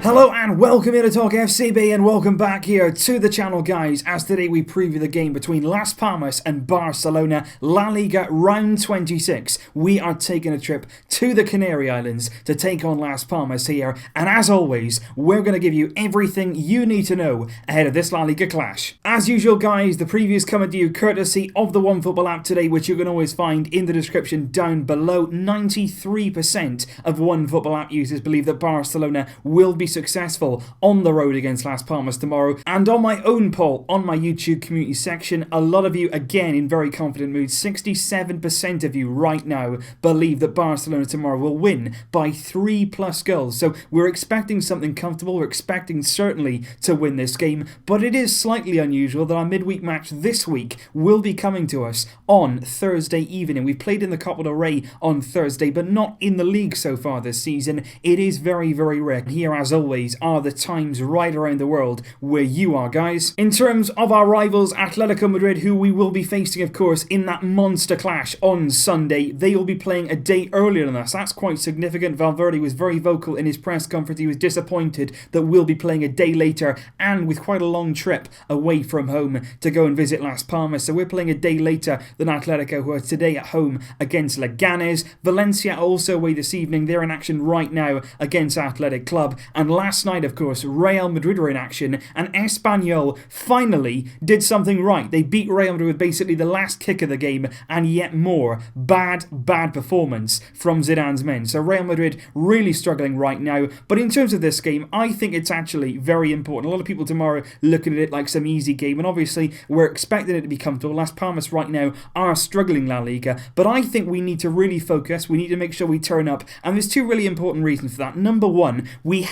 Hello and welcome here to Talk FCB, and welcome back here to the channel, guys, as today we preview the game between Las Palmas and Barcelona, La Liga round 26. We are taking a trip to the Canary Islands to take on Las Palmas here, and as always, we're going to give you everything you need to know ahead of this La Liga clash. As usual, guys, the preview is coming to you courtesy of the OneFootball app today, which you can always find in the description down below. 93% of OneFootball app users believe that Barcelona will be successful on the road against Las Palmas tomorrow, and on my own poll on my YouTube community section, a lot of you again in very confident mood. 67% of you right now believe that Barcelona tomorrow will win by 3+ goals, so we're expecting something comfortable. We're expecting certainly to win this game, but it is slightly unusual that our midweek match this week will be coming to us on Thursday evening. We played in the Copa del Rey on Thursday, but not in the league so far this season. It is very, very rare. Here, as always, are the times right around the world where you are, guys. In terms of our rivals, Atletico Madrid, who we will be facing, of course, in that monster clash on Sunday, they will be playing a day earlier than us. That's quite significant. Valverde was very vocal in his press conference. He was disappointed that we'll be playing a day later and with quite a long trip away from home to go and visit Las Palmas. So we're playing a day later than Atletico, who are today at home against Leganes. Valencia also away this evening. They're in action right now against Athletic Club. And last night, of course, Real Madrid were in action, and Espanyol finally did something right. They beat Real Madrid with basically the last kick of the game, and yet more bad performance from Zidane's men. So Real Madrid really struggling right now. But in terms of this game, I think it's actually very important. A lot of people tomorrow looking at it like some easy game, and obviously we're expecting it to be comfortable. Las Palmas right now are struggling La Liga, but I think we need to really focus. We need to make sure we turn up, and there's two really important reasons for that. Number one, we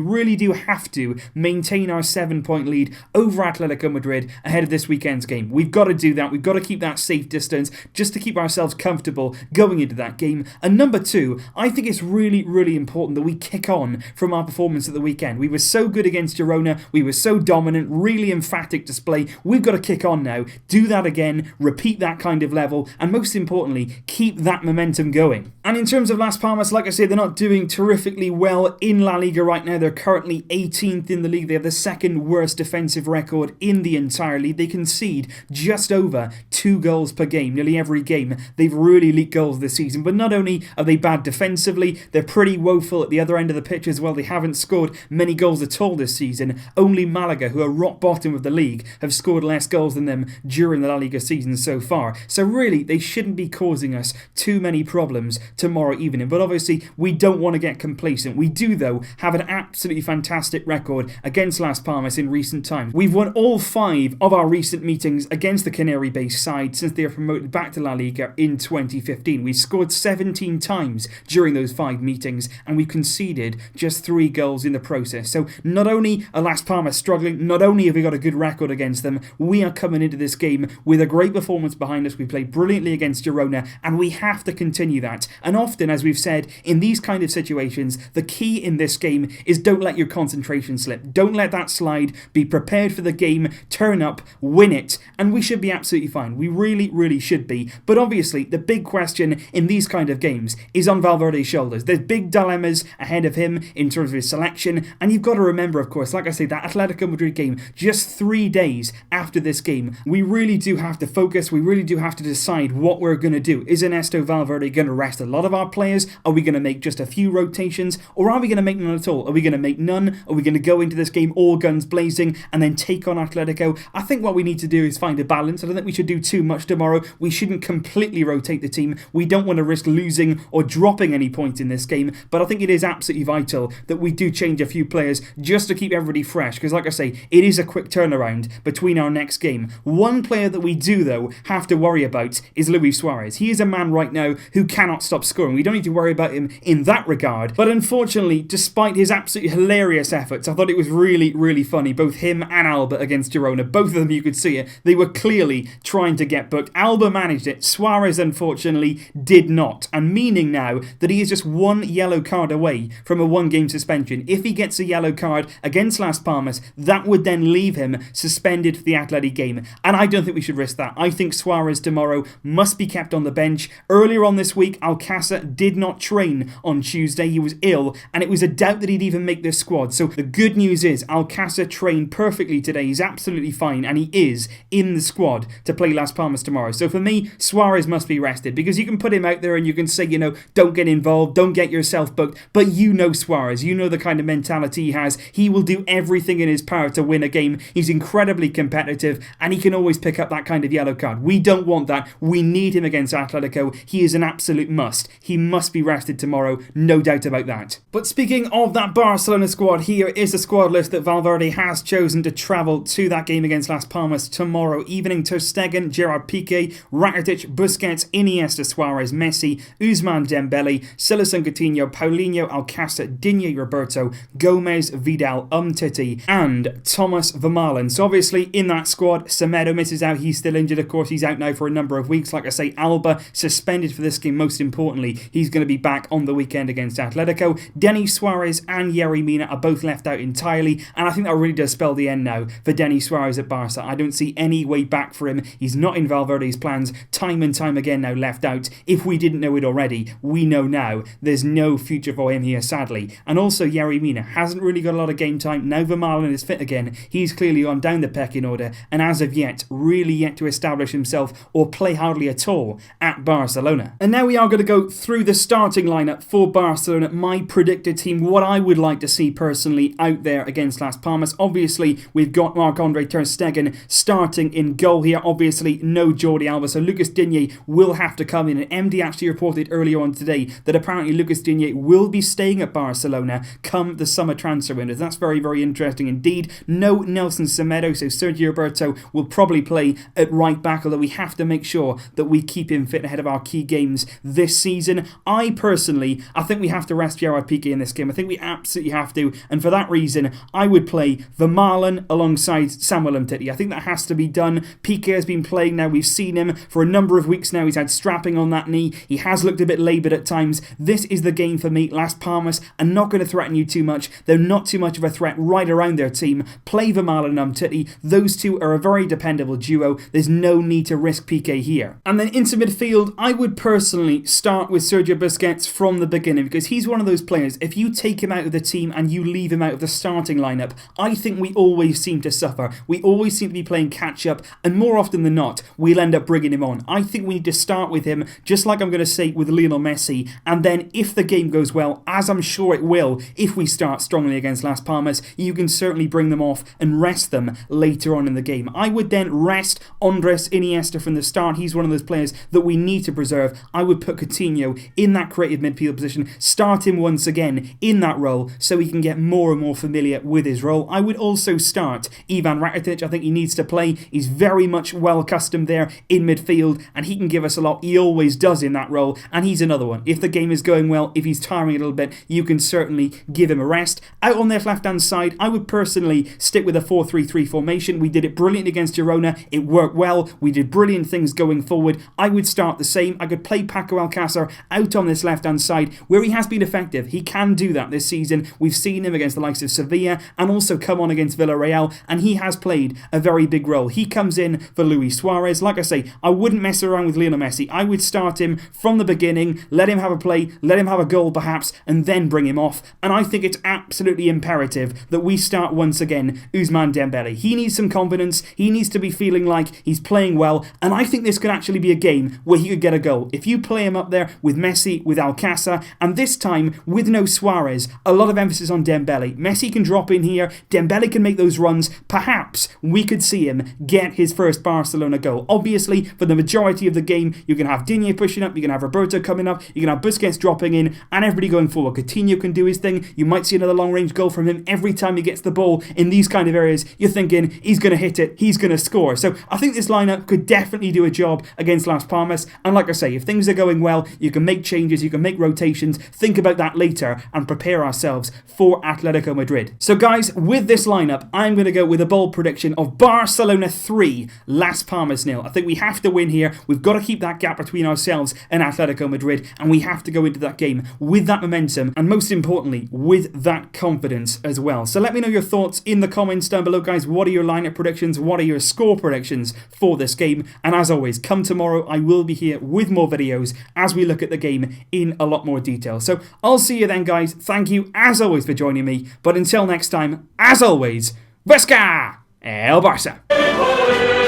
really do have to maintain our 7-point lead over Atletico Madrid ahead of this weekend's game. We've got to do that. We've got to keep that safe distance just to keep ourselves comfortable going into that game. And number two, I think it's really, really important that we kick on from our performance at the weekend. We were so good against Girona. We were so dominant, really emphatic display. We've got to kick on now, do that again, repeat that kind of level, and most importantly, keep that momentum going. And in terms of Las Palmas, like I said, they're not doing terrifically well in La Liga right now. They're currently 18th in the league. They have the second worst defensive record in the entire league. They concede just over 2 goals per game, nearly every game. They've really leaked goals this season, but not only are they bad defensively, they're pretty woeful at the other end of the pitch as well. They haven't scored many goals at all this season. Only Malaga, who are rock bottom of the league, have scored less goals than them during the La Liga season so far. So really, they shouldn't be causing us too many problems tomorrow evening. But obviously, we don't want to get complacent. We do, though, have an absolutely fantastic record against Las Palmas in recent times. We've won all 5 of our recent meetings against the Canary-based side since they were promoted back to La Liga in 2015. We scored 17 times during those 5 meetings, and we conceded just 3 goals in the process. So not only are Las Palmas struggling, not only have we got a good record against them, we are coming into this game with a great performance behind us. We played brilliantly against Girona, and we have to continue that. And often, as we've said, in these kind of situations, the key in this game is don't let your concentration slip. Don't let that slide. Be prepared for the game, turn up, win it, and we should be absolutely fine. We really, really should be. But obviously, the big question in these kind of games is on Valverde's shoulders. There's big dilemmas ahead of him in terms of his selection, and you've got to remember, of course, like I say, that Atletico Madrid game, just 3 days after this game, we really do have to focus. We really do have to decide what we're going to do. Is Ernesto Valverde going to rest a lot of our players? Are we going to make just a few rotations? Or are we going to make none at all? Are we going to make none? Are we going to go into this game all guns blazing and then take on Atletico? I think what we need to do is find a balance. I don't think we should do too much tomorrow. We shouldn't completely rotate the team. We don't want to risk losing or dropping any points in this game, but I think it is absolutely vital that we do change a few players just to keep everybody fresh, because like I say, it is a quick turnaround between our next game. One player that we do, though, have to worry about is Luis Suarez. He is a man right now who cannot stop scoring. We don't need to worry about him in that regard, but unfortunately, despite his absolutely hilarious hilarious efforts. I thought it was really, really funny. Both him and Alba against Girona. Both of them, you could see it. They were clearly trying to get booked. Alba managed it. Suarez, unfortunately, did not. And meaning now that he is just one yellow card away from a one-game suspension. If he gets a yellow card against Las Palmas, that would then leave him suspended for the Atleti game. And I don't think we should risk that. I think Suarez tomorrow must be kept on the bench. Earlier on this week, Alcácer did not train on Tuesday. He was ill, and it was a doubt that he'd even make this squad. So the good news is Alcácer trained perfectly today. He's absolutely fine, and he is in the squad to play Las Palmas tomorrow. So for me, Suarez must be rested, because you can put him out there and you can say, don't get involved, don't get yourself booked, but you know Suarez, you know the kind of mentality he has. He will do everything in his power to win a game. He's incredibly competitive, and he can always pick up that kind of yellow card. We don't want that. We need him against Atletico. He is an absolute must. He must be rested tomorrow, no doubt about that. But speaking of that Barcelona squad, here is the squad list that Valverde has chosen to travel to that game against Las Palmas tomorrow evening. Ter Stegen, Gerard Piqué, Rakitic, Busquets, Iniesta, Suarez, Messi, Ousmane Dembele, Silas Coutinho, Paulinho, Alcácer, Digne, Roberto, Gomez, Vidal, Umtiti, and Thomas Vermaelen. So obviously in that squad, Semedo misses out. He's still injured, of course. He's out now for a number of weeks. Like I say, Alba suspended for this game. Most importantly, he's going to be back on the weekend against Atletico. Denis Suarez and Yerry Mina are both left out entirely, and I think that really does spell the end now for Denis Suarez at Barca. I don't see any way back for him. He's not in Valverde's plans. Time and time again now left out. If we didn't know it already, we know now. There's no future for him here, sadly. And also Yerry Mina hasn't really got a lot of game time. Now Vermaelen is fit again. He's clearly gone down the pecking order, and as of yet, really yet to establish himself or play hardly at all at Barcelona. And now we are going to go through the starting lineup for Barcelona, my predicted team, what I would like to see personally out there against Las Palmas. Obviously, we've got Marc-Andre Ter Stegen starting in goal here. Obviously, no Jordi Alba, so Lucas Digne will have to come in. And MD actually reported earlier on today that apparently Lucas Digne will be staying at Barcelona come the summer transfer window. That's very, very interesting indeed. No Nelson Semedo, so Sergio Roberto will probably play at right back, although we have to make sure that we keep him fit ahead of our key games this season. I think we have to rest Gerard Piqué in this game. I think we absolutely have to, and for that reason, I would play Vermaelen alongside Samuel Umtiti. I think that has to be done. Piqué has been playing now. We've seen him for a number of weeks now. He's had strapping on that knee. He has looked a bit laboured at times. This is the game for me. Las Palmas are not going to threaten you too much. They're not too much of a threat right around their team. Play Vermaelen and Umtiti. Those two are a very dependable duo. There's no need to risk Piqué here. And then into midfield, I would personally start with Sergio Busquets from the beginning, because he's one of those players, if you take him out of the team and you leave him out of the starting lineup, I think we always seem to suffer. We always seem to be playing catch up, and more often than not, we'll end up bringing him on. I think we need to start with him, just like I'm going to say with Lionel Messi, and then if the game goes well, as I'm sure it will, if we start strongly against Las Palmas, you can certainly bring them off and rest them later on in the game. I would then rest Andres Iniesta from the start. He's one of those players that we need to preserve. I would put Coutinho in that creative midfield position, start him once again in that role so he can get more and more familiar with his role. I would also start Ivan Rakitic. I think he needs to play. He's very much well accustomed there in midfield, and he can give us a lot. He always does in that role, and he's another one. If the game is going well, if he's tiring a little bit, you can certainly give him a rest. Out on their left-hand side, I would personally stick with a 4-3-3 formation. We did it brilliant against Girona. It worked well. We did brilliant things going forward. I would start the same. I could play Paco Alcácer out on this left-hand side where he has been effective. He can do that this season. We've seen him against the likes of Sevilla and also come on against Villarreal, and he has played a very big role. He comes in for Luis Suarez. Like I say, I wouldn't mess around with Lionel Messi. I would start him from the beginning, let him have a play, let him have a goal perhaps, and then bring him off. And I think it's absolutely imperative that we start once again Ousmane Dembele. He needs some confidence. He needs to be feeling like he's playing well, and I think this could actually be a game where he could get a goal. If you play him up there with Messi, with Alcácer, and this time with no Suarez, a lot of emphasis on Dembele. Messi can drop in here, Dembele can make those runs. Perhaps we could see him get his first Barcelona goal. Obviously, for the majority of the game, you can have Digne pushing up, you can have Roberto coming up, you can have Busquets dropping in, and everybody going forward. Coutinho can do his thing. You might see another long-range goal from him every time he gets the ball in these kind of areas. You're thinking, he's going to hit it, he's going to score. So I think this lineup could definitely do a job against Las Palmas. And like I say, if things are going well, you can make changes, you can make rotations, think about that later, and prepare ourselves for for Atletico Madrid. So guys, with this lineup, I'm going to go with a bold prediction of Barcelona 3, Las Palmas 0. I think we have to win here. We've got to keep that gap between ourselves and Atletico Madrid, and we have to go into that game with that momentum, and most importantly, with that confidence as well. So let me know your thoughts in the comments down below, guys. What are your lineup predictions? What are your score predictions for this game? And as always, come tomorrow, I will be here with more videos as we look at the game in a lot more detail. So I'll see you then, guys. Thank you, as always, for joining me. But until next time, as always, Vesca El Barça!